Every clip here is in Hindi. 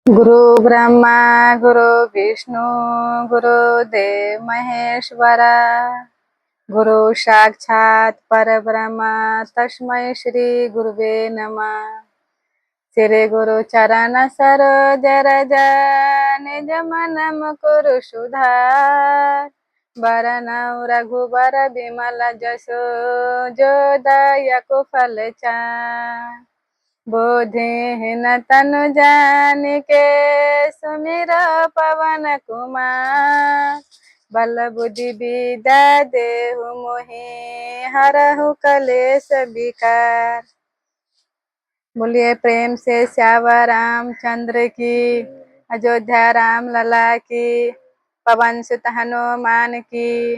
गुरु ब्रह्मा गुरु विष्णु गुरुदेव महेश्वरा गुरु साक्षात परब्रह्म तस्मै श्री गुरुवे नमः। श्री गुरु चरण सरोज रज निज मन मुकुर सुधार बरनउँ रघुबर बिमल जसो जो दायक फल चार। बोधिहीन तनु जानिके सुमिर पवन कुमार बल बुद्धि विद्या देहु मोहि हरहु कलेश विकार। बोलिए प्रेम से श्यावर रामचंद्र की, अयोध्या राम लला की, पवन सुत हनुमान की,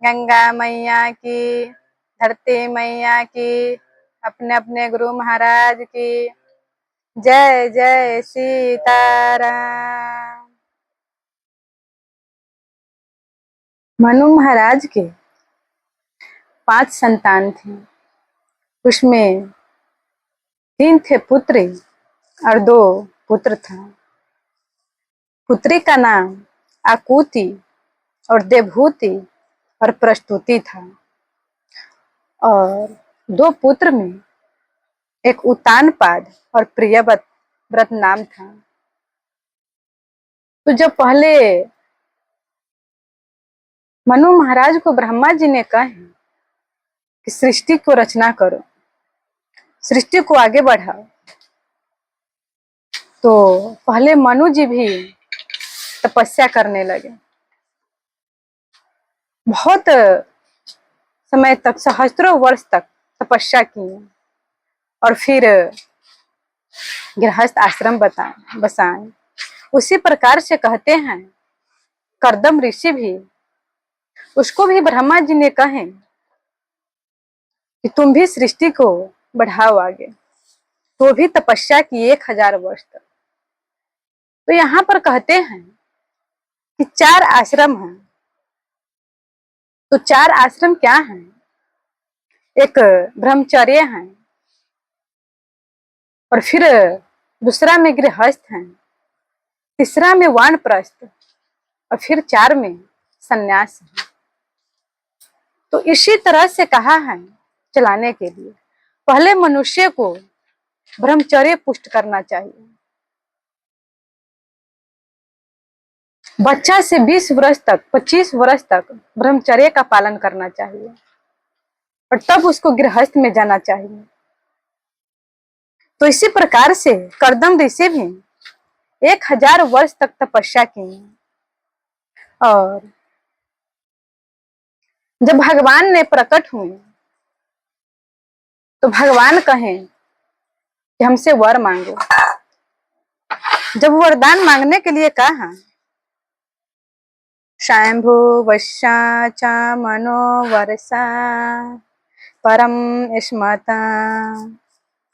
गंगा मैया की, धरती मैया की, अपने अपने गुरु महाराज की जय जय सीताराम। मनु महाराज के 5 संतान थे। उसमें 3 थे पुत्री और 2 पुत्र था। पुत्री का नाम आकुति और देवहूति और प्रस्तुति था और 2 पुत्र में एक उतानपाद और प्रियव्रत नाम था। तो जब पहले मनु महाराज को ब्रह्मा जी ने कहा कि सृष्टि को रचना करो, सृष्टि को आगे बढ़ाओ, तो पहले मनु जी भी तपस्या करने लगे। बहुत समय तक, सहस्त्रों वर्ष तक तपस्या की और फिर गृहस्थ आश्रम बसाए। उसी प्रकार से कहते हैं कर्दम ऋषि भी, उसको भी ब्रह्मा जी ने कहे कि तुम भी सृष्टि को बढ़ाओ आगे, तो भी तपस्या की 1000 वर्ष तक। तो यहाँ पर कहते हैं कि 4 आश्रम हैं। तो 4 आश्रम क्या हैं? एक ब्रह्मचर्य है और फिर दूसरा में गृहस्थ है, तीसरा में वानप्रस्थ और फिर 4 में संन्यास है। तो इसी तरह से कहा है चलाने के लिए पहले मनुष्य को ब्रह्मचर्य पुष्ट करना चाहिए। बच्चा से 20 वर्ष तक, 25 वर्ष तक ब्रह्मचर्य का पालन करना चाहिए और तब उसको गृहस्थ में जाना चाहिए। तो इसी प्रकार से कर्दम ऋषि भी 1000 वर्ष तक तपस्या की और जब भगवान ने प्रकट हुए तो भगवान कहे कि हमसे वर मांगो। जब वरदान मांगने के लिए कहा, शंभु वश्या च मनो वर्षा परम स्मता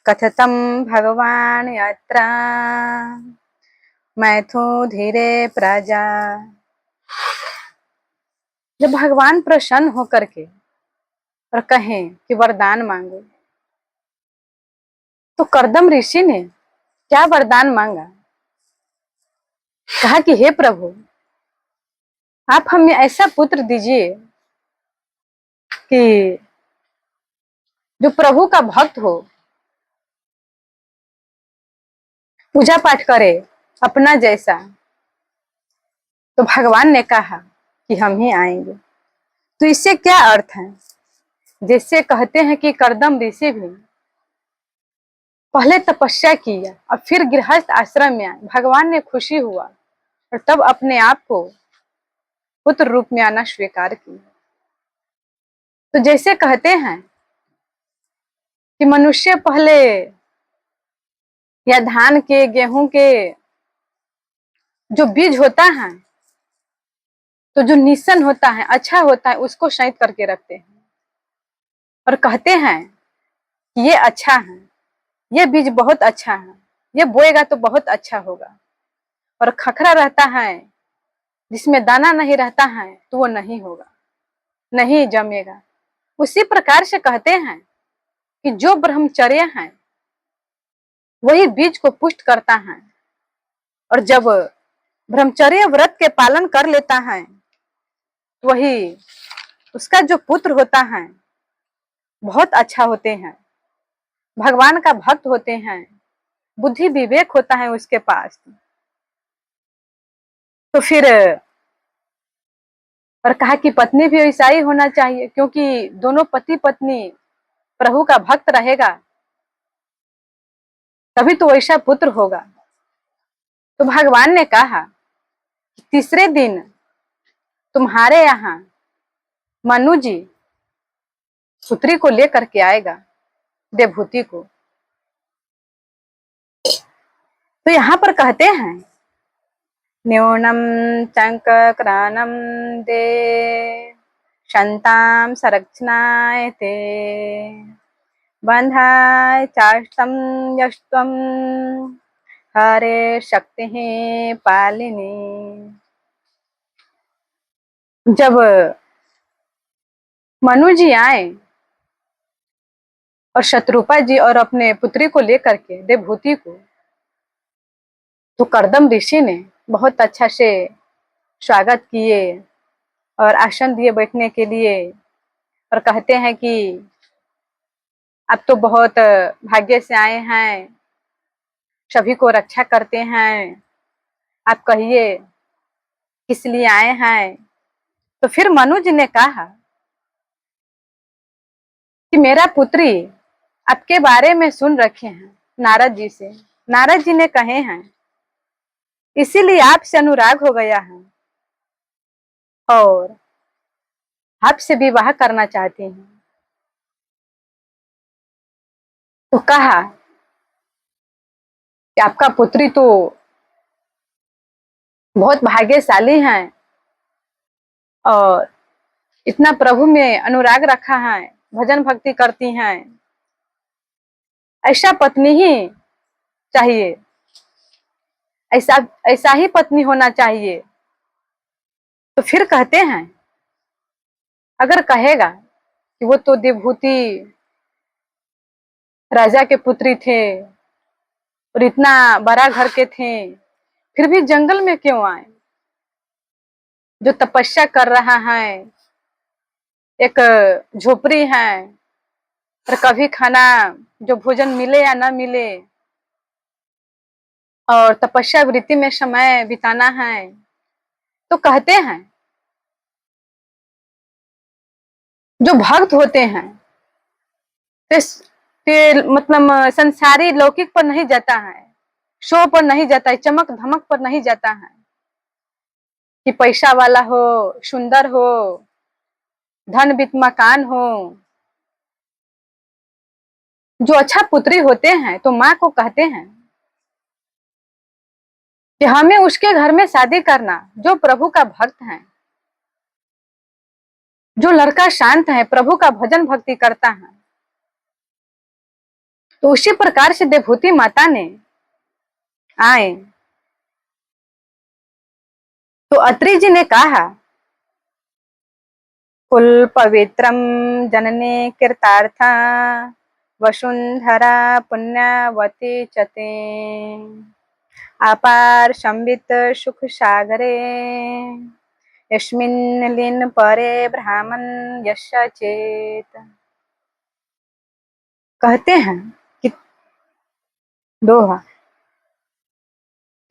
कथतम भगवान यत्र मैथु धीरे प्रजा। जब भगवान प्रसन्न होकर के और कहें कि वरदान मांगो, तो कर्दम ऋषि ने क्या वरदान मांगा? कहा कि हे प्रभु, आप हमें ऐसा पुत्र दीजिए कि जो प्रभु का भक्त हो, पूजा पाठ करे अपना जैसा। तो भगवान ने कहा कि हम ही आएंगे। तो इससे क्या अर्थ है? जैसे कहते हैं कि कर्दम ऋषि भी पहले तपस्या किया और फिर गृहस्थ आश्रम में आए, भगवान ने खुशी हुआ और तब अपने आप को पुत्र रूप में आना स्वीकार किया। तो जैसे कहते हैं कि मनुष्य पहले या धान के, गेहूं के जो बीज होता है, तो जो निशन होता है, अच्छा होता है, उसको संचित करके रखते हैं और कहते हैं कि ये अच्छा है, ये बीज बहुत अच्छा है, ये बोएगा तो बहुत अच्छा होगा। और खखरा रहता है जिसमें दाना नहीं रहता है तो वो नहीं होगा, नहीं जमेगा। उसी प्रकार से कहते हैं कि जो ब्रह्मचर्य है वही बीज को पुष्ट करता है और जब ब्रह्मचर्य व्रत के पालन कर लेता है, वही उसका जो पुत्र होता है बहुत अच्छा होते हैं, भगवान का भक्त होते हैं, बुद्धि विवेक होता है उसके पास। तो फिर और कहा कि पत्नी भी ऐसा ही होना चाहिए, क्योंकि दोनों पति पत्नी प्रभु का भक्त रहेगा तभी तो वैसा पुत्र होगा। तो भगवान ने कहा कि तीसरे दिन तुम्हारे यहाँ मनु जी पुत्री को लेकर के आएगा, देवभूति को। तो यहाँ पर कहते हैं न्यूनम चंक्रानम दे शंताम संरक्षणाय ते बंधाय चाष्टम यष्टम हरे शक्ति पालिनी। जब मनु जी आए और शत्रुपा जी और अपने पुत्री को लेकर के देवभूति को, तो कर्दम ऋषि ने बहुत अच्छा से स्वागत किए और आसन दिए बैठने के लिए, और कहते हैं कि आप तो बहुत भाग्य से आए हैं, सभी को रक्षा करते हैं, आप कहिए किस लिए आए हैं। तो फिर मनुज ने कहा कि मेरा पुत्री आपके बारे में सुन रखे हैं नारद जी से, नारद जी ने कहे हैं, इसीलिए आपसे अनुराग हो गया है और आपसे विवाह करना चाहती हूँ। तो कहा कि आपका पुत्री तो बहुत भाग्यशाली है और इतना प्रभु में अनुराग रखा है, भजन भक्ति करती हैं, ऐसा पत्नी ही चाहिए, ऐसा ऐसा ही पत्नी होना चाहिए। तो फिर कहते हैं अगर कहेगा कि वो तो देवभूति राजा के पुत्री थे और इतना बड़ा घर के थे, फिर भी जंगल में क्यों आए, जो तपस्या कर रहा है, एक झोपड़ी है और कभी खाना जो भोजन मिले या ना मिले और तपस्या वृत्ति में समय बिताना है। तो कहते हैं जो भक्त होते हैं फिर मतलब संसारी लौकिक पर नहीं जाता है, शो पर नहीं जाता है, चमक धमक पर नहीं जाता है कि पैसा वाला हो, सुंदर हो, धन वित्त मकान हो। जो अच्छा पुत्री होते हैं तो माँ को कहते हैं कि हमें उसके घर में शादी करना जो प्रभु का भक्त है, जो लड़का शांत है, प्रभु का भजन भक्ति करता है। तो उसी प्रकार से देवभूति माता ने आए तो अत्रि जी ने कहा कुल पवित्रम जननी कृतार्था वसुंधरा पुण्यवती चते अपार संवित सुख सागरे यस्मिन् लीन परे ब्राह्मण यस्य चेत। कहते हैं कि दोहा,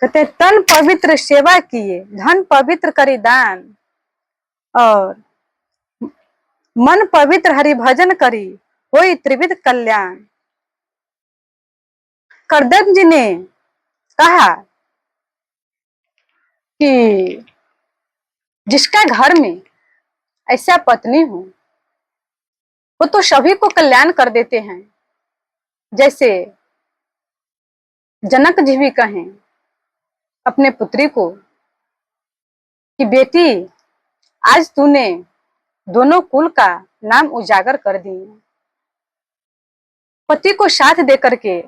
कहते तन पवित्र सेवा किए, धन पवित्र करी दान और मन पवित्र हरि भजन करी होई त्रिविध कल्याण। करदम जी ने कहा कि जिसका घर में ऐसा पत्नी हो वो तो सभी को कल्याण कर देते हैं। जैसे जनक जी भी कहें अपने पुत्री को कि बेटी आज तूने दोनों कुल का नाम उजागर कर दी। पति को साथ दे करके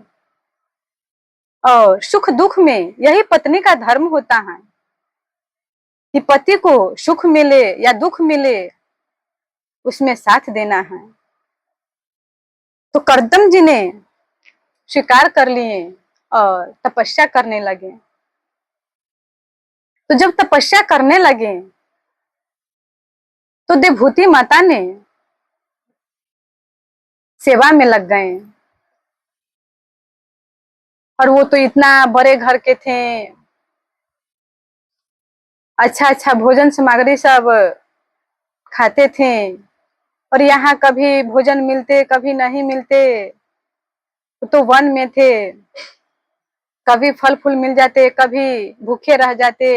और सुख दुख में यही पत्नी का धर्म होता है कि पति को सुख मिले या दुख मिले उसमें साथ देना है। तो करदम जी ने स्वीकार कर लिए और तपस्या करने लगे। तो जब तपस्या करने लगे तो देवभूति माता ने सेवा में लग गए। और वो तो इतना बड़े घर के थे, अच्छा अच्छा भोजन सामग्री सब खाते थे। और यहाँ कभी भोजन मिलते कभी नहीं मिलते, तो वन में थे, कभी फल फूल मिल जाते कभी भूखे रह जाते।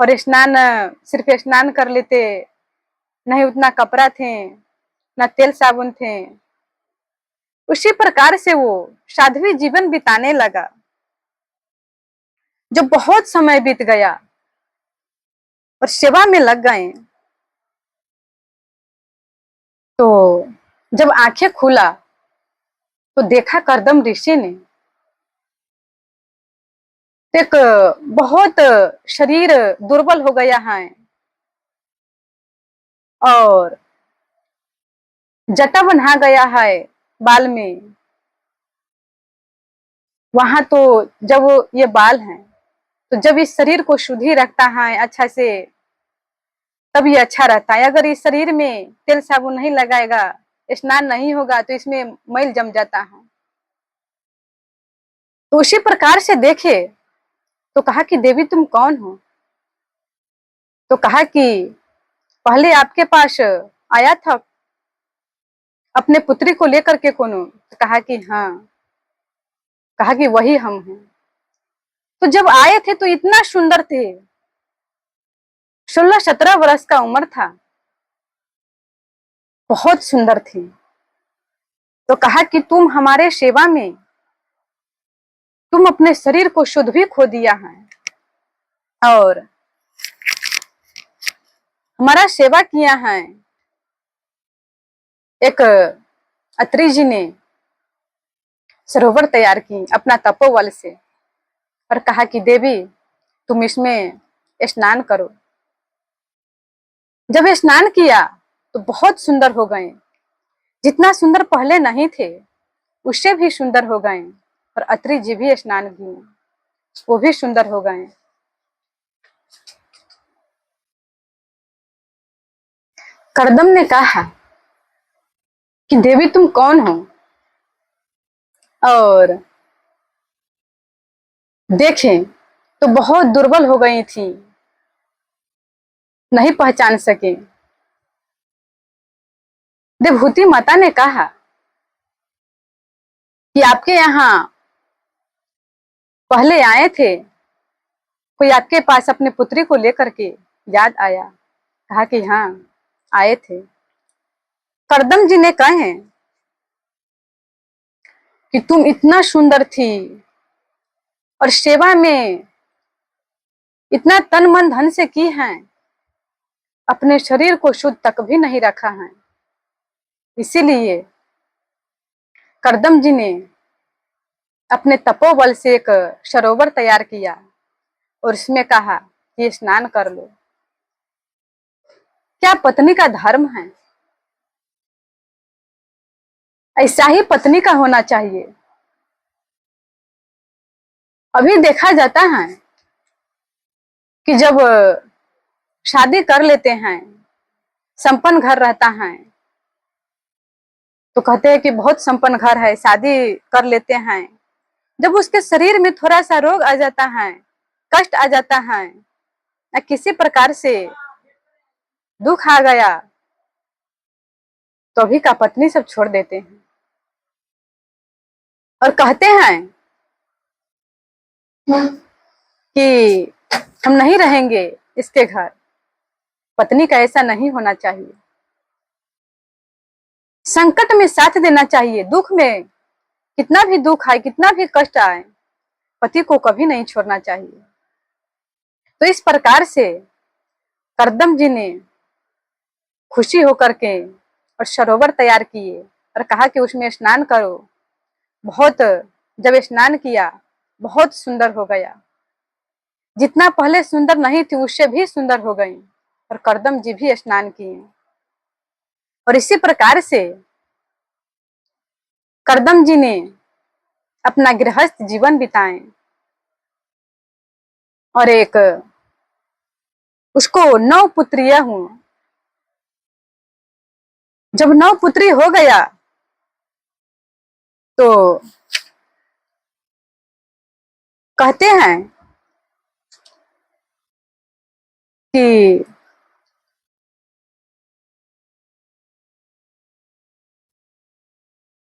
और स्नान सिर्फ स्नान कर लेते, नहीं उतना कपड़ा थे, न तेल साबुन थे। उसी प्रकार से वो साध्वी जीवन बिताने लगा। जब बहुत समय बीत गया और सेवा में लग गए, तो जब आंखें खुला तो देखा करदम ऋषि ने एक बहुत शरीर दुर्बल हो गया है और जटा बन्हा गया है बाल में। वहां तो जब ये बाल हैं, तो जब इस शरीर को शुद्धि रखता है अच्छा से, तब ये अच्छा रहता है। अगर इस शरीर में तेल साबुन नहीं लगाएगा, स्नान नहीं होगा, तो इसमें मैल जम जाता है। तो उसी प्रकार से देखे तो कहा कि देवी तुम कौन हो? तो कहा कि पहले आपके पास आया था अपने पुत्री को लेकर के कोनो? तो कहा कि हाँ। कहा कि वही हम हैं। तो जब आए थे तो इतना सुंदर थे, 16-17 वर्ष का उम्र था, बहुत सुंदर थी। तो कहा कि तुम हमारे सेवा में, तुम अपने शरीर को शुद्ध भी खो दिया है और हमारा सेवा किया है। एक अत्रि जी ने सरोवर तैयार की अपना तपोबल से और कहा कि देवी तुम इसमें स्नान करो। जब स्नान किया तो बहुत सुंदर हो गए, जितना सुंदर पहले नहीं थे उससे भी सुंदर हो गए। और अत्रि जी भी स्नान किए, वो भी सुंदर हो गए। करदम ने कहा कि देवी तुम कौन हो? और देखें तो बहुत दुर्बल हो गई थी, नहीं पहचान सके। देवभूति माता ने कहा कि आपके यहाँ पहले आए थे, कोई आपके पास अपने पुत्री को लेकर के याद आया? कहा कि हाँ आए थे। करदम जी ने कहे कि तुम इतना सुंदर थी और सेवा में इतना तन मन धन से की है, अपने शरीर को शुद्ध तक भी नहीं रखा है। इसीलिए करदम जी ने अपने तपोबल से एक सरोवर तैयार किया और उसमें कहा कि स्नान कर लो। क्या पत्नी का धर्म है? ऐसा ही पत्नी का होना चाहिए। अभी देखा जाता है कि जब शादी कर लेते हैं, संपन्न घर रहता है, तो कहते हैं कि बहुत संपन्न घर है, शादी कर लेते हैं। जब उसके शरीर में थोड़ा सा रोग आ जाता है, कष्ट आ जाता है, या किसी प्रकार से दुख आ गया, तो अभी का पत्नी सब छोड़ देते हैं और कहते हैं कि हम नहीं रहेंगे इसके घर। पत्नी का ऐसा नहीं होना चाहिए। संकट में साथ देना चाहिए, दुख में कितना भी दुख आए, कितना भी कष्ट आए, पति को कभी नहीं छोड़ना चाहिए। तो इस प्रकार से करदम जी ने खुशी होकर के और सरोवर तैयार किए और कहा कि उसमें स्नान करो। बहुत जब स्नान किया बहुत सुंदर हो गया, जितना पहले सुंदर नहीं थी उससे भी सुंदर हो गई। और करदम जी भी स्नान किए और इसी प्रकार से करदम जी ने अपना गृहस्थ जीवन बिताए और एक उसको 9 पुत्रियां हुई। जब 9 पुत्री हो गया तो कहते हैं कि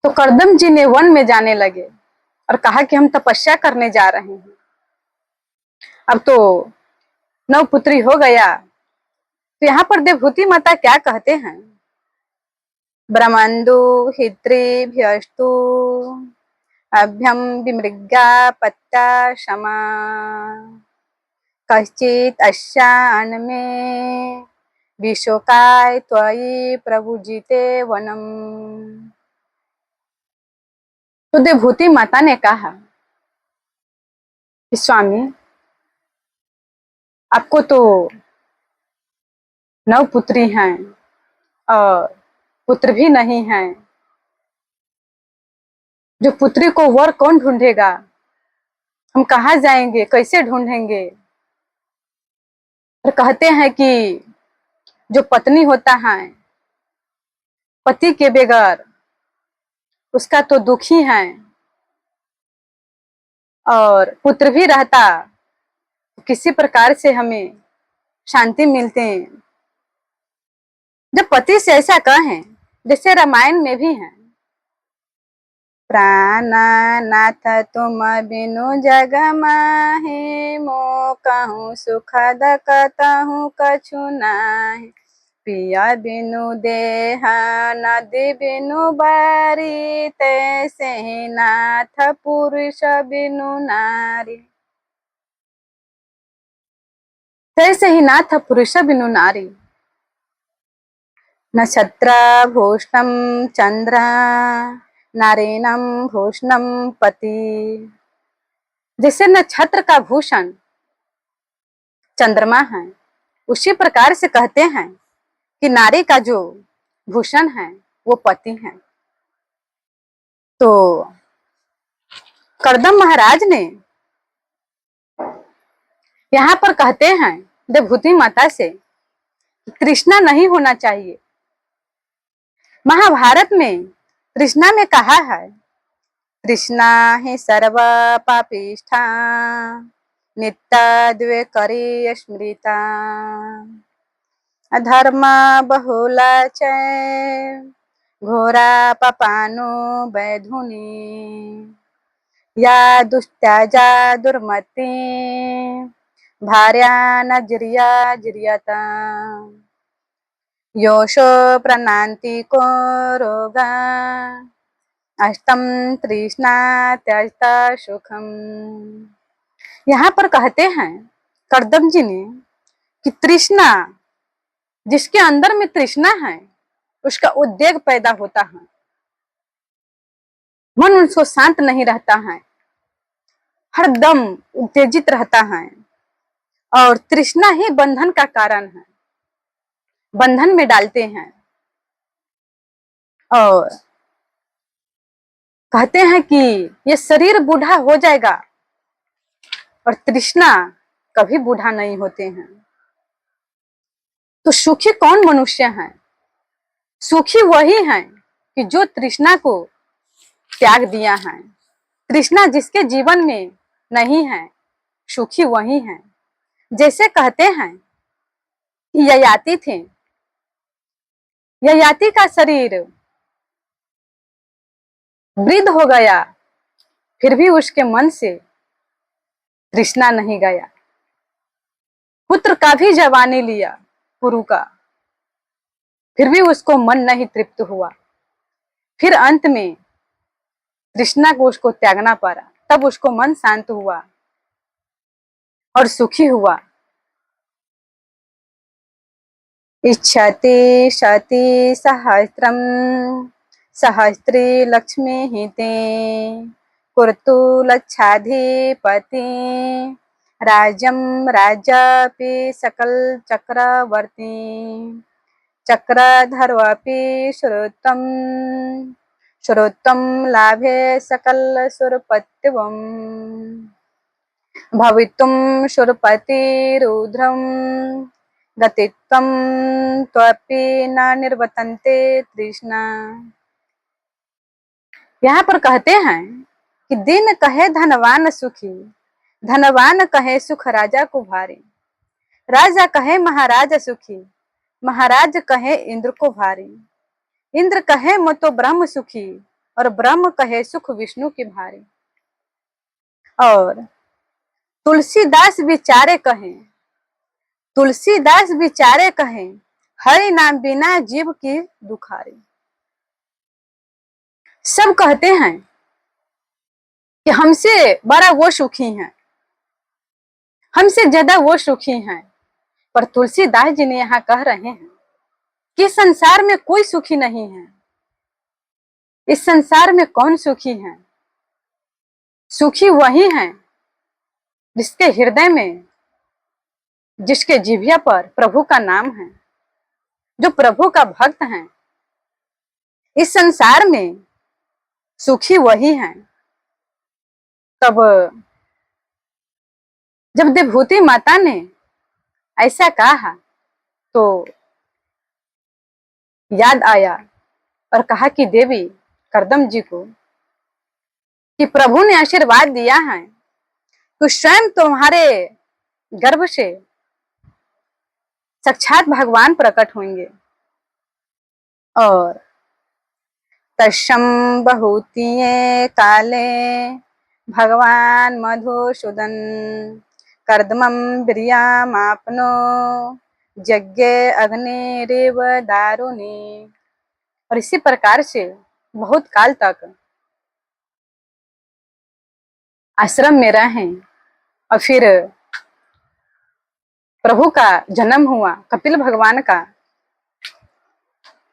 तो करदम जी ने वन में जाने लगे और कहा कि हम तपस्या करने जा रहे हैं। अब तो 9 पुत्री हो गया, तो यहाँ पर देवहूति माता क्या कहते हैं, ब्रह्मंदु हित्रिभ्यस्तु अभ्यम विमृगा पत्ता क्षमा कश्चित अश्यान में विशोकाय त्वयि प्रभुजिते वनम। तो देवहूति माता ने कहा कि स्वामी, आपको तो 9 पुत्री हैं और पुत्र भी नहीं हैं, जो पुत्री को वर कौन ढूंढेगा, हम कहाँ जाएंगे, कैसे ढूंढेंगे। और कहते हैं कि जो पत्नी होता है, पति के बगैर उसका तो दुख ही है, और पुत्र भी रहता तो किसी प्रकार से हमें शांति मिलते हैं। जब पति से ऐसा कहें, जैसे रामायण में भी है, प्राणनाथ तुम बिनु जग माहे मो कहूँ सुखद कतहु कछु नाहि पिया बिनु देह नदी बिनु बारी तैसे ही नाथ पुरुष बिनु नारी, तैसे ही नाथ पुरुष बिनु नारी। नक्षत्र भूषणम चंद्र नारीणम भूषणम पति। जैसे नक्षत्र का भूषण चंद्रमा है, उसी प्रकार से कहते हैं कि नारी का जो भूषण है वो पति है। तो करदम महाराज ने यहाँ पर कहते हैं देवहूति माता से, तृष्णा नहीं होना चाहिए। महाभारत में तृष्णा में कहा है, तृष्णा ही सर्व पापिष्ठा नित्य द्वे करी स्मृता अधर्म बहुला च घोरा पपानु वैधुनी या दुस्त्याजा दुर्मति भार्या नजरिया जिरियता योशो प्रणांति को रोगा अष्टम तृष्णा त्यजता सुखम। यहाँ पर कहते हैं करदम जी ने कि तृष्णा, जिसके अंदर में तृष्णा है उसका उद्वेग पैदा होता है, मन उसको शांत नहीं रहता है, हरदम उत्तेजित रहता है, और तृष्णा ही बंधन का कारण है, बंधन में डालते हैं। और कहते हैं कि ये शरीर बूढ़ा हो जाएगा और तृष्णा कभी बूढ़ा नहीं होते हैं। तो सुखी कौन मनुष्य है, सुखी वही है कि जो तृष्णा को त्याग दिया है। तृष्णा जिसके जीवन में नहीं है, सुखी वही है। जैसे कहते हैं ययाति थे, ययाति का शरीर वृद्ध हो गया, फिर भी उसके मन से तृष्णा नहीं गया। पुत्र का भी जवानी लिया पुरु का, फिर भी उसको मन नहीं तृप्त हुआ। फिर अंत में तृष्णा को उसको त्यागना पड़ा, तब उसको मन शांत हुआ और सुखी हुआ। इच्छति शती सहस्त्रम सहस्त्री लक्ष्मी हिते कुर्तु लक्षाधिपति राज्यम राज्यापि सकल चक्रवर्ती चक्रधरवापि श्रोतम श्रोतम लाभे सकल सुरपत्यवम। भवितुं शूरपतिरुद्रं गतित्वं त्वपि न निर्वर्तन्ते तृष्णा। यहाँ पर कहते हैं कि दिन कहे धनवान सुखी, धनवान कहे सुख राजा को भारी, राजा कहे महाराज सुखी, महाराज कहे इंद्र को भारी, इंद्र कहे मतो ब्रह्म सुखी, और ब्रह्म कहे सुख विष्णु की भारी। और तुलसीदास बिचारे कहें, तुलसीदास बिचारे कहें, हरि नाम बिना जीव की दुखारी। सब कहते हैं कि हमसे बड़ा वो सुखी हैं, हमसे ज्यादा वो सुखी हैं, पर तुलसीदास जी ने यहाँ कह रहे हैं कि संसार में कोई सुखी नहीं है। इस संसार में कौन सुखी है? सुखी वही है जिसके हृदय में, जिसके जिह्वा पर प्रभु का नाम है, जो प्रभु का भक्त है। इस संसार में सुखी वही है। तब जब देवहूति माता ने ऐसा कहा तो याद आया और कहा कि देवी करदम जी को कि प्रभु ने आशीर्वाद दिया है तो स्वयं तुम्हारे गर्भ से साक्षात भगवान प्रकट होंगे। और तस्म बहुतीये काले भगवान मधुसूदन कर्दमं वीर्यमाप्नो यज्ञ अग्निरेव दारुणी। और इसी प्रकार से बहुत काल तक आश्रम में रहे और फिर प्रभु का जन्म हुआ, कपिल भगवान का,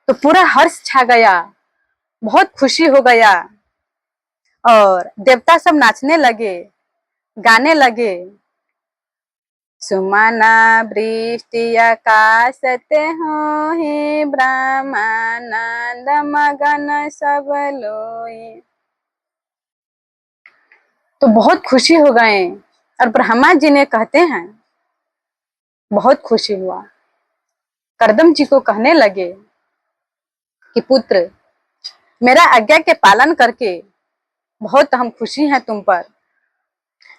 तो पूरा हर्ष छा गया, बहुत खुशी हो गया और देवता सब नाचने लगे, गाने लगे। सुमना वृष्टि आकाशते हो ही ब्रह्मानंद मगन सब लोई। तो बहुत खुशी हो गए और ब्रह्मा जी ने कहते हैं बहुत खुशी हुआ। करदम जी को कहने लगे कि पुत्र मेरा आज्ञा के पालन करके बहुत हम खुशी हैं तुम पर,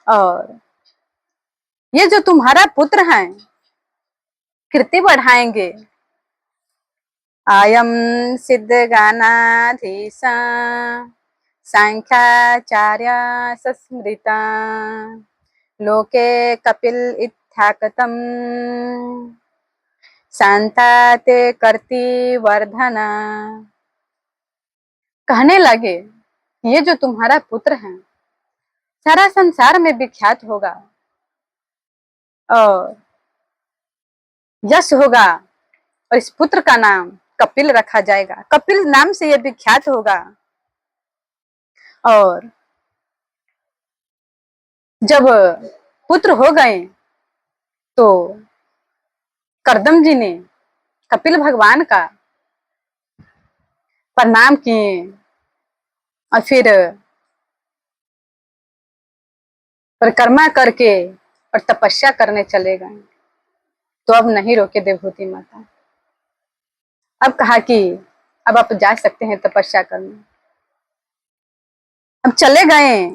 और ये जो तुम्हारा पुत्र है कीर्ति बढ़ाएंगे। आयम सिद्ध गानाधीश सांख्याचार्य सस्मृता लोके कपिल इत्याकतम शांता ते करती वर्धना। कहने लगे ये जो तुम्हारा पुत्र है सारा संसार में विख्यात होगा और यश होगा, और इस पुत्र का नाम कपिल रखा जाएगा, कपिल नाम से यह विख्यात होगा। और जब पुत्र हो गए तो करदम जी ने कपिल भगवान का प्रणाम किए और फिर परिक्रमा करके और तपस्या करने चले गए। तो अब नहीं रोके देवहूति माता, अब कहा कि अब आप जा सकते हैं तपस्या करने। अब चले गए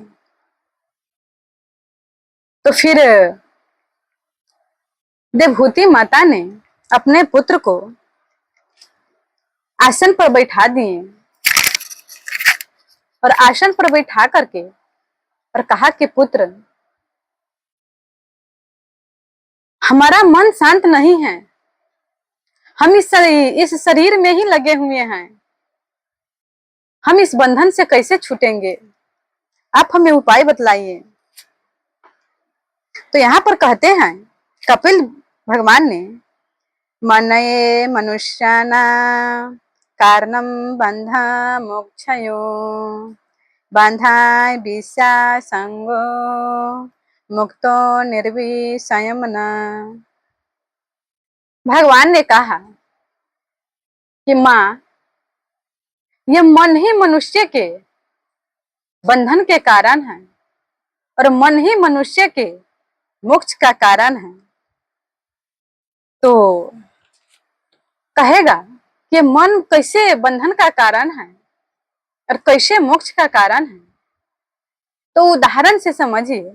तो फिर देवहूति माता ने अपने पुत्र को आसन पर बैठा दिए और आसन पर बैठा करके और कहा कि पुत्र हमारा मन शांत नहीं है, हम इस शरीर में ही लगे हुए हैं, हम इस बंधन से कैसे छूटेंगे, आप हमें उपाय बतलाइए। तो यहाँ पर कहते हैं कपिल भगवान ने मनये मनुष्याना कारणम बंधा मोक्षयो बांधाय विषा संगो मुक्तो निर्विषयम न। भगवान ने कहा कि माँ ये मन ही मनुष्य के बंधन के कारण है और मन ही मनुष्य के मोक्ष का कारण है, तो कहेगा कि मन कैसे बंधन का कारण है और कैसे मोक्ष का कारण है। तो उदाहरण से समझिए,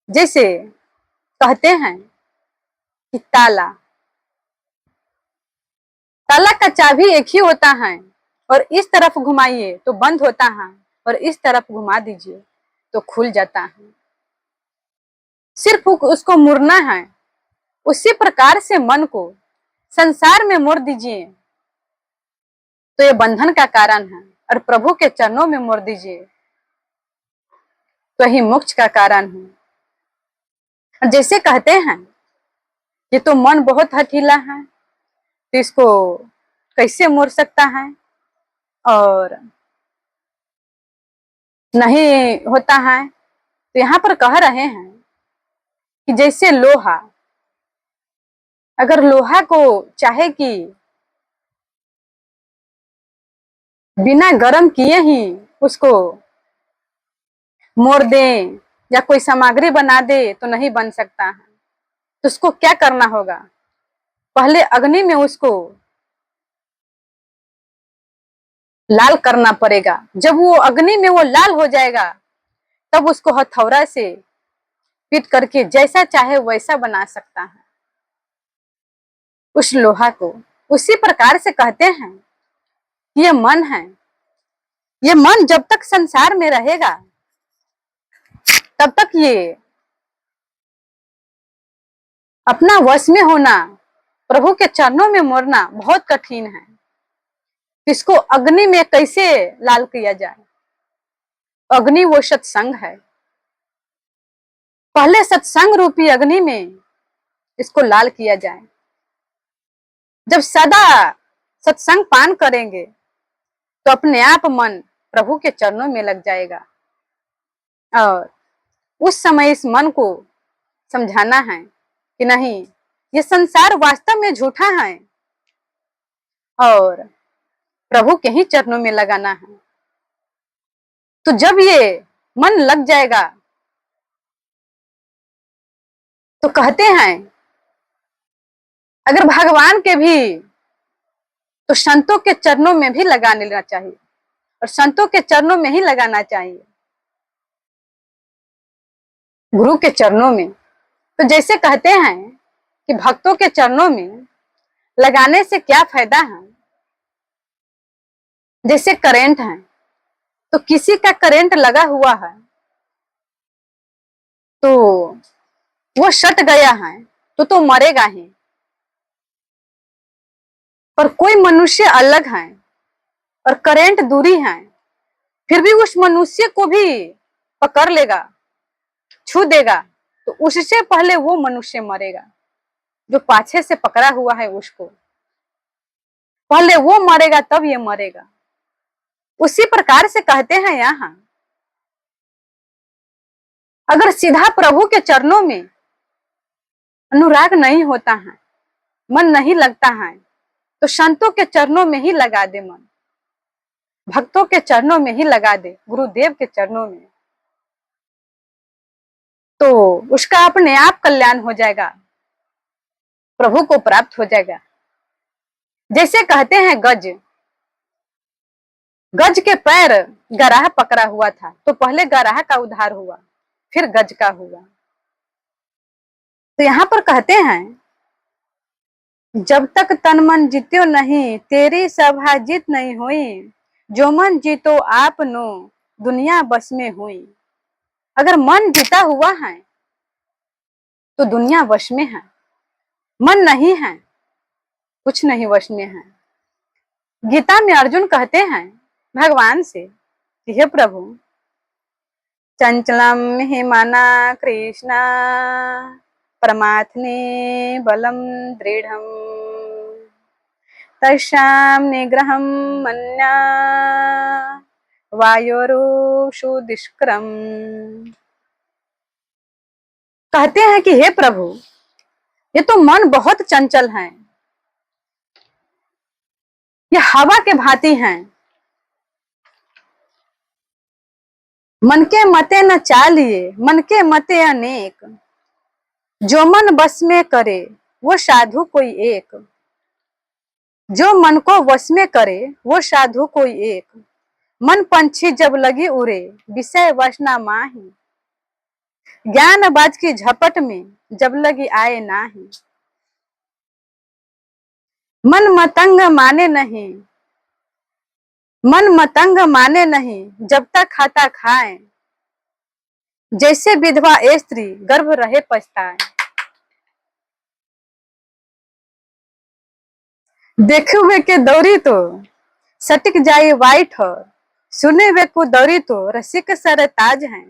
जैसे कहते हैं कि ताला ताला का चाबी एक ही होता है, और इस तरफ घुमाइए तो बंद होता है, और इस तरफ घुमा दीजिए तो खुल जाता है। सिर्फ उसको मुड़ना है। उसी प्रकार से मन को संसार में मोड़ दीजिए तो ये बंधन का कारण है, और प्रभु के चरणों में मोड़ दीजिए तो ही मोक्ष का कारण है। जैसे कहते हैं ये तो मन बहुत हठीला है, तो इसको कैसे मोड़ सकता है, और नहीं होता है। तो यहाँ पर कह रहे हैं कि जैसे लोहा, अगर लोहा को चाहे कि बिना गर्म किए ही उसको मोड़ दें या कोई सामग्री बना दे तो नहीं बन सकता है। तो उसको क्या करना होगा, पहले अग्नि में उसको लाल करना पड़ेगा। जब वो अग्नि में वो लाल हो जाएगा तब उसको हथौड़ा से पीट करके जैसा चाहे वैसा बना सकता है उस लोहा को। उसी प्रकार से कहते हैं ये मन है, ये मन जब तक संसार में रहेगा तब तक ये अपना वश में होना, प्रभु के चरणों में मोड़ना बहुत कठिन है। इसको अग्नि में कैसे लाल किया जाए? अग्नि वो सत्संग है। पहले सत्संग रूपी अग्नि में इसको लाल किया जाए। जब सदा सत्संग पान करेंगे तो अपने आप मन प्रभु के चरणों में लग जाएगा, और उस समय इस मन को समझाना है कि नहीं, ये संसार वास्तव में झूठा है और प्रभु के ही चरणों में लगाना है। तो जब ये मन लग जाएगा तो कहते हैं अगर भगवान के भी तो संतों के चरणों में भी लगा लेना चाहिए, और संतों के चरणों में ही लगाना चाहिए, गुरु के चरणों में। तो जैसे कहते हैं कि भक्तों के चरणों में लगाने से क्या फायदा है, जैसे करंट है, तो किसी का करंट लगा हुआ है तो वो सट गया है तो मरेगा ही। पर कोई मनुष्य अलग है और करंट दूरी है, फिर भी उस मनुष्य को भी पकड़ लेगा, छू देगा, तो उससे पहले वो मनुष्य मरेगा। जो पाछे से पकड़ा हुआ है उसको पहले वो मरेगा तब ये मरेगा। उसी प्रकार से कहते हैं यहाँ, अगर सीधा प्रभु के चरणों में अनुराग नहीं होता है, मन नहीं लगता है, तो संतों के चरणों में ही लगा दे मन, भक्तों के चरणों में ही लगा दे, गुरुदेव के चरणों में, तो उसका अपने आप कल्याण हो जाएगा, प्रभु को प्राप्त हो जाएगा। जैसे कहते हैं गज, गज के पैर गराह पकड़ा हुआ था, तो पहले गराह का उद्धार हुआ, फिर गज का हुआ। तो यहाँ पर कहते हैं जब तक तन मन जीत्यो नहीं, तेरी सभा जीत नहीं हुई, जो मन जीतो आप नो, दुनिया बस में हुई। अगर मन जीता हुआ है तो दुनिया वश में है, मन नहीं है कुछ नहीं वश में है। गीता में अर्जुन कहते हैं भगवान से कि हे प्रभु, चंचलम हि मना कृष्णा, परमात्मे बलम दृढ़म, तस्याम निग्रहम मन्या, वायोरुषु दुष्करम। कहते हैं कि हे प्रभु, ये तो मन बहुत चंचल है, ये हवा के भांति हैं, मन के मते न चालिए, मन के मते अनेक, जो मन बस में करे वो साधु कोई एक, जो मन को वश में करे वो साधु कोई एक। मन पंछी जब लगी उड़े विषय वसना माही, ज्ञान बाज की झपट में जब लगी आए नाही। मन मतंग माने नहीं, मन मतंग माने नहीं जब तक खाता खाए, जैसे विधवा स्त्री गर्भ रहे पछताए। देखे हुए के दौरी तो सटिक जाए वाइट हो, सुने हुए को दौरी तो रसिक सर ताज है,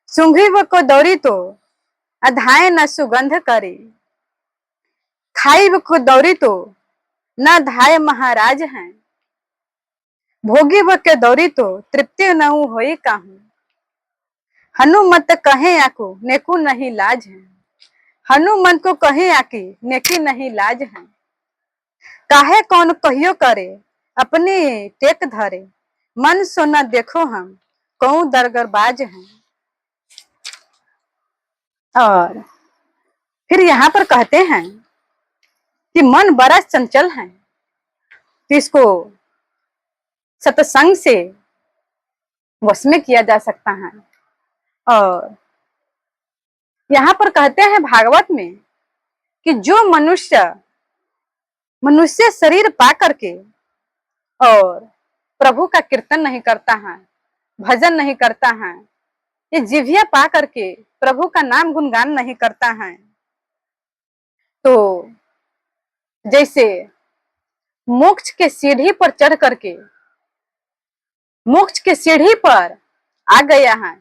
सूंघी हुए को दौरी तो अधाए न सुगंध करे, खाई हुए को दौरी तो न धाय महाराज हैं, भोगी हुए के दौरी तो तृप्ति न होई काहू। हनुमत कहे आको नेकू नहीं लाज है, हनुमंत को कहे आकी नेकी नहीं लाज है। काहे कौन कहियो करे अपनी टेक धरे, मन सोना देखो हम कौन दरगरबाज हैं। और फिर यहाँ पर कहते हैं कि मन बड़ा चंचल है, तो इसको सत्संग से वश में किया जा सकता है। और यहाँ पर कहते हैं भागवत में कि जो मनुष्य मनुष्य शरीर पा करके और प्रभु का कीर्तन नहीं करता है, भजन नहीं करता है, ये जिह्वा पा करके प्रभु का नाम गुणगान नहीं करता है, तो जैसे मोक्ष के सीढ़ी पर चढ़ करके मोक्ष के सीढ़ी पर आ गया है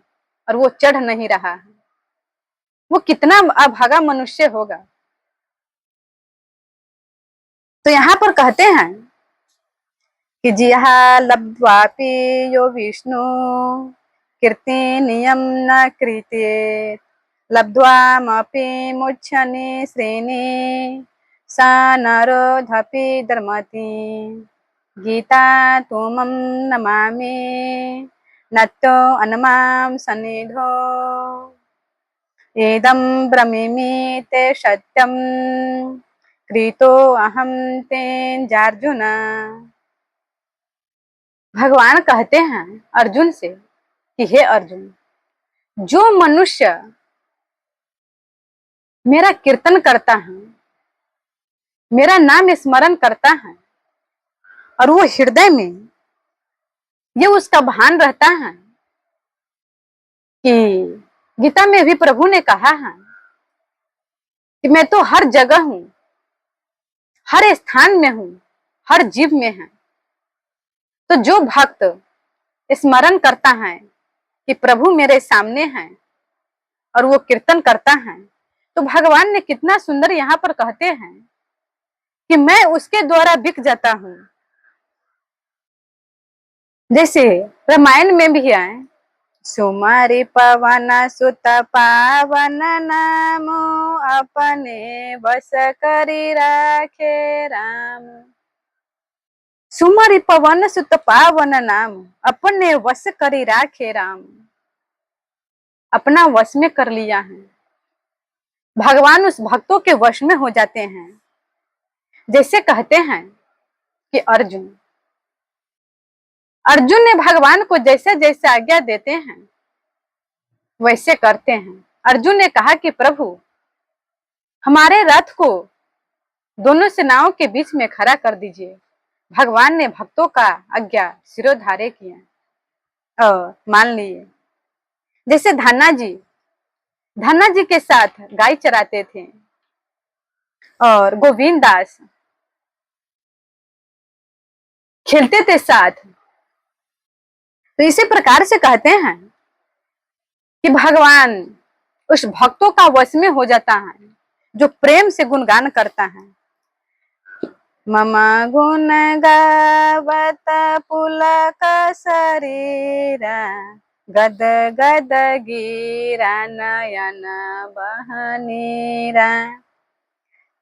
और वो चढ़ नहीं रहा है, वो कितना अभागा मनुष्य होगा। तो यहाँ पर कहते हैं कि जिहा लब्ध्वापि यो विष्णु कीर्ति नियम न कृते, लब्ध्वामपि मुच्छनि श्रेणी सा नरोधपि धर्मति, गीता तुमं नमामि नत्तो अन्मां सन्निधो, एदं ब्रवीमि ते सत्यं कृतो अहं तेऽर्जुन। भगवान कहते हैं अर्जुन से कि हे अर्जुन, जो मनुष्य मेरा कीर्तन करता है, मेरा नाम स्मरण करता है और वो हृदय में ये उसका भान रहता है कि गीता में भी प्रभु ने कहा है कि मैं तो हर जगह हूं, हर स्थान में हूं, हर जीव में है। तो जो भक्त स्मरण करता है कि प्रभु मेरे सामने है और वो कीर्तन करता है, तो भगवान ने कितना सुंदर यहाँ पर कहते हैं कि मैं उसके द्वारा बिक जाता हूं। जैसे रामायण में भी है, सुमारी पवन सुत पावन नामो अपने बस करी राखे राम। सुमारी पवन सुत पावन नाम अपने वश करी राखे राम, अपना वश में कर लिया है। भगवान उस भक्तों के वश में हो जाते हैं। जैसे कहते हैं कि अर्जुन अर्जुन ने भगवान को जैसे जैसे आज्ञा देते हैं वैसे करते हैं। अर्जुन ने कहा कि प्रभु हमारे रथ को दोनों सेनाओं के बीच में खड़ा कर दीजिए। भगवान ने भक्तों का आज्ञा शिरोधार्य किया और मान लिए। जैसे धन्ना जी के साथ गाय चराते थे और गोविंद दास खेलते थे साथ, तो इसी प्रकार से कहते हैं कि भगवान उस भक्तों का वश में हो जाता है जो प्रेम से गुणगान करता है। मम गुण गावत पुलक शरीरा, गद गद गिरा नयन बहनीरा,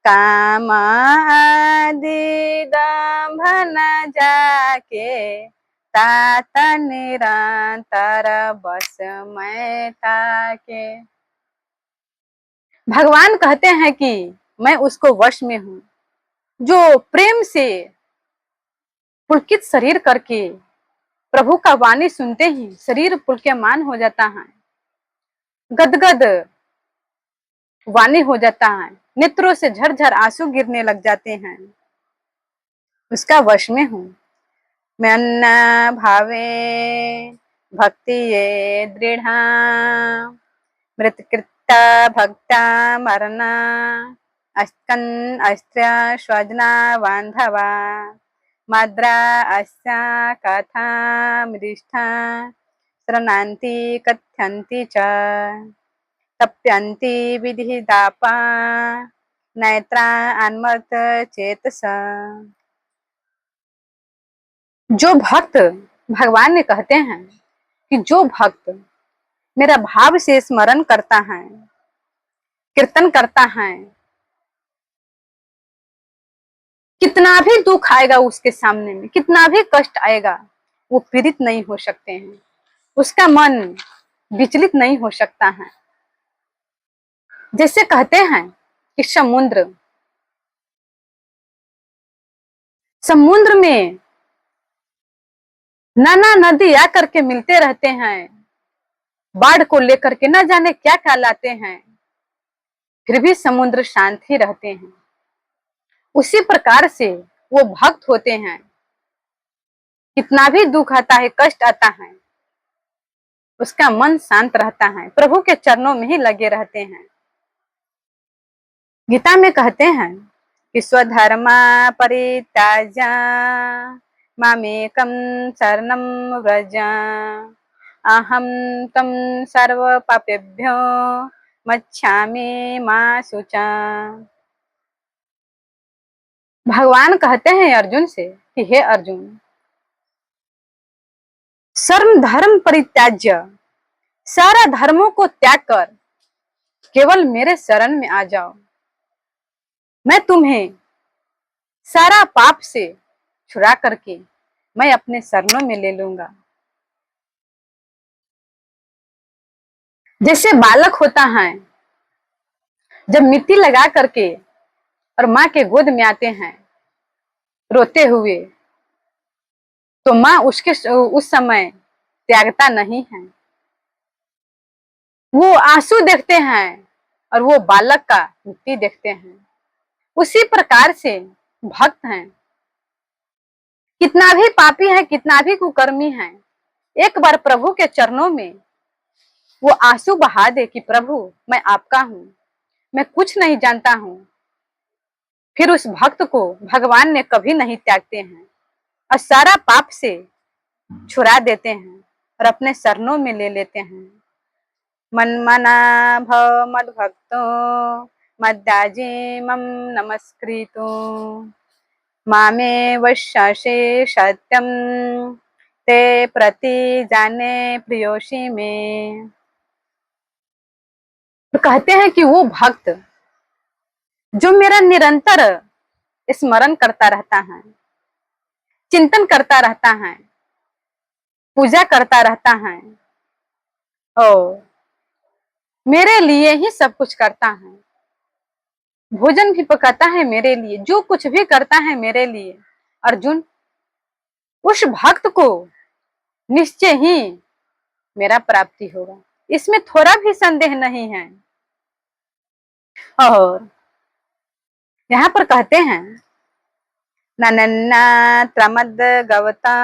काम आदि दंभन जाके तात निरंतर बस में ताके। भगवान कहते हैं कि मैं उसको वश में हूं, जो प्रेम से पुलकित शरीर करके प्रभु का वाणी सुनते ही शरीर पुलक्यमान हो जाता है, गदगद वाणी हो जाता है, नेत्रों से झरझर आंसू गिरने लग जाते हैं, उसका वश में हूं मैं। अन्ना भावे भक्ति ये दृढ़ मृतकृता भक्ता मरना अस्कन अस्त्र स्वजना बांधवा मद्रा अस्या कथा मृष्ठा श्रणान्ति कथ्यन्ति च तप्यन्ति विधिदापा नेत्रा अन्मत चेतस। जो भक्त, भगवान ने कहते हैं कि जो भक्त मेरा भाव से स्मरण करता है, कीर्तन करता है, कितना भी दुख आएगा उसके सामने में, कितना भी कष्ट आएगा, वो पीड़ित नहीं हो सकते हैं, उसका मन विचलित नहीं हो सकता है। जैसे कहते हैं कि समुद्र में नाना नदी आकर के मिलते रहते हैं, बाढ़ को लेकर के न जाने क्या क्या लाते हैं, फिर भी समुद्र शांत ही रहते हैं। उसी प्रकार से वो भक्त होते हैं, कितना भी दुख आता है, कष्ट आता है, उसका मन शांत रहता है, प्रभु के चरणों में ही लगे रहते हैं। गीता में कहते हैं कि स्वधर्मा परित्याज्य मामेकं शरणं व्रज अहम तम सर्व पापेभ्यो मच्छामि मा शुचा। भगवान कहते हैं अर्जुन से कि हे अर्जुन, सर्व धर्म परित्याज्य, सारा धर्मों को त्याग कर केवल मेरे शरण में आ जाओ, मैं तुम्हें सारा पाप से छुड़ा करके मैं अपने शरणों में ले लूंगा। जैसे बालक होता है, जब मिट्टी लगा करके और माँ के गोद में आते हैं रोते हुए, तो माँ उसके उस समय त्यागता नहीं है, वो आंसू देखते हैं और वो बालक का मिट्टी देखते हैं। उसी प्रकार से भक्त हैं, कितना भी पापी है, कितना भी कुकर्मी है, एक बार प्रभु के चरणों में वो आंसू बहा दे कि प्रभु मैं आपका हूं, मैं कुछ नहीं जानता हूं, फिर उस भक्त को भगवान ने कभी नहीं त्यागते हैं और सारा पाप से छुड़ा देते हैं और अपने शरणों में ले लेते हैं। मन्मना भव मद भक्तो मद्याजी मम नमस्कृतो मामे वश्याशे सत्यम ते प्रति जाने प्रियोषि में। तो कहते हैं कि वो भक्त जो मेरा निरंतर स्मरण करता रहता है, चिंतन करता रहता है, पूजा करता रहता है और मेरे लिए ही सब कुछ करता है, भोजन भी पकाता है मेरे लिए, जो कुछ भी करता है मेरे लिए, अर्जुन उस भक्त को निश्चय ही मेरा प्राप्ति होगा, इसमें थोड़ा भी संदेह नहीं है। और यहाँ पर कहते हैं नन्ना त्रमद गवता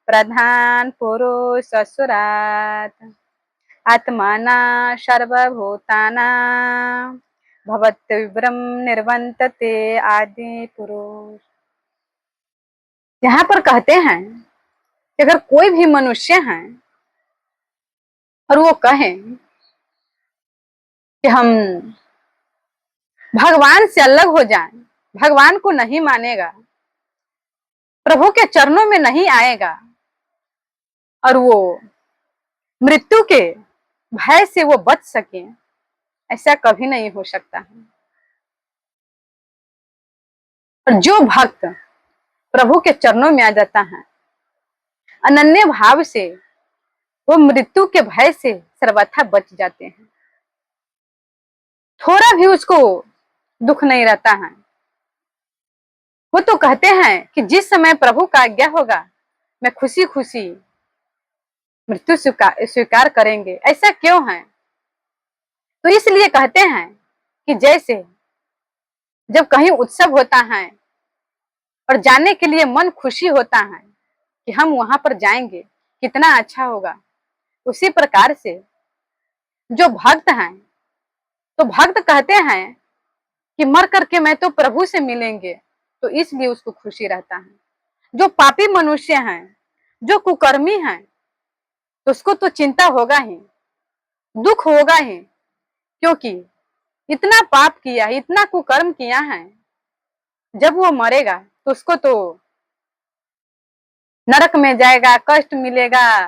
प्रधान पुरुष ससुरात आत्माना सर्वभूताना भवत्विव्रम निर्वंतते आदि पुरुष। यहाँ पर कहते हैं कि अगर कोई भी मनुष्य है और वो कहे कि हम भगवान से अलग हो जाएं, भगवान को नहीं मानेगा, प्रभु के चरणों में नहीं आएगा और वो मृत्यु के भय से वो बच सके, ऐसा कभी नहीं हो सकता है। और जो भक्त प्रभु के चरणों में आ जाता है अनन्य भाव से, वो मृत्यु के भय से सर्वथा बच जाते हैं। थोड़ा भी उसको दुख नहीं रहता है। वो तो कहते हैं कि जिस समय प्रभु का आज्ञा होगा मैं खुशी खुशी मृत्यु स्वीकार करेंगे। ऐसा क्यों है? तो इसलिए कहते हैं कि जैसे जब कहीं उत्सव होता है और जाने के लिए मन खुशी होता है कि हम वहां पर जाएंगे, कितना अच्छा होगा, उसी प्रकार से जो भक्त हैं, तो भक्त कहते हैं कि मर करके मैं तो प्रभु से मिलेंगे, तो इसलिए उसको खुशी रहता है। जो पापी मनुष्य हैं, जो कुकर्मी हैं, तो उसको तो चिंता होगा ही, दुख होगा ही, क्योंकि इतना पाप किया, इतना कुकर्म किया है। जब वो मरेगा तो उसको तो नरक में जाएगा, कष्ट मिलेगा,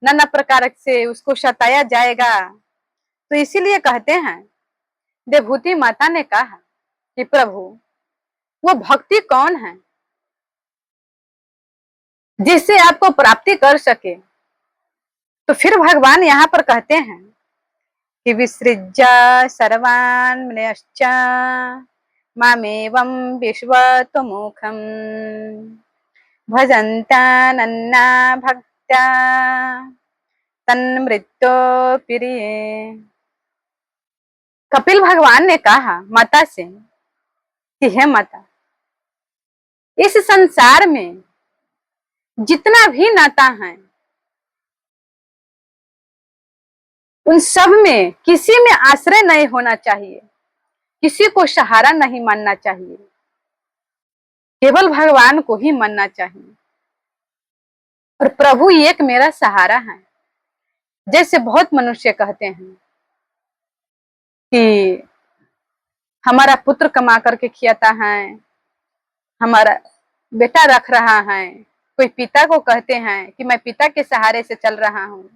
नाना प्रकार से उसको सताया जाएगा। तो इसीलिए कहते हैं, देवहूति माता ने कहा कि प्रभु वो भक्ति कौन है जिससे आपको प्राप्ति कर सके। तो फिर भगवान यहाँ पर कहते हैं कि विसृज्य सर्वान् मृश्च मामेवं विश्वतमुखम् भजन्तानन्ना भक्त्या तन्मृत्यो प्रिये। कपिल भगवान ने कहा माता से कि हे माता, इस संसार में जितना भी नाता है उन सब में किसी में आश्रय नहीं होना चाहिए, किसी को सहारा नहीं मानना चाहिए, केवल भगवान को ही मानना चाहिए। और प्रभु एक मेरा सहारा है। जैसे बहुत मनुष्य कहते हैं कि हमारा पुत्र कमा करके खिलाता है, हमारा बेटा रख रहा है। कोई पिता को कहते हैं कि मैं पिता के सहारे से चल रहा हूँ,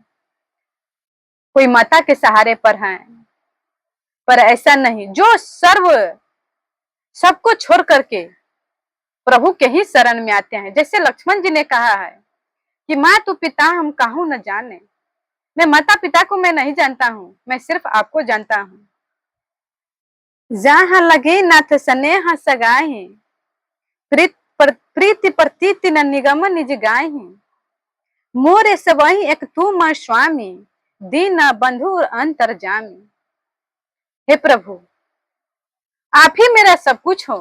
कोई माता के सहारे पर है। पर ऐसा नहीं, जो सर्व सबको छोड़ करके प्रभु के ही शरण में आते हैं। जैसे लक्ष्मण जी ने कहा है कि माँ तू पिता हम काहू न जाने, मैं माता पिता को मैं नहीं जानता हूँ, मैं सिर्फ आपको जानता हूँ। जहाँ लगे नाथ स्नेह सगाए, प्रीति प्रतीति न निगम निज गाय, मोरे सबही एक तुम स्वामी, दीन बंधु अंतर्जामी। हे प्रभु, आप ही मेरा सब कुछ हो।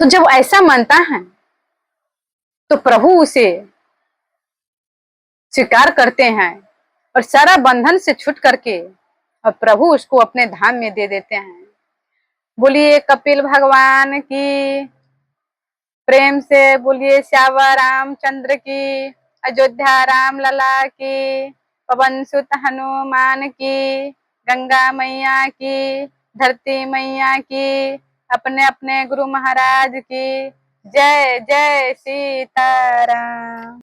तो जब ऐसा मानता है तो प्रभु उसे स्वीकार करते हैं और सारा बंधन से छूट करके और प्रभु उसको अपने धाम में दे देते हैं। बोलिए कपिल भगवान की, प्रेम से बोलिए श्यावर रामचंद्र की, अयोध्या राम लला की, पवन सुत हनुमान की, गंगा मैया की, धरती मैया की, अपने अपने गुरु महाराज की जय। जय सीताराम।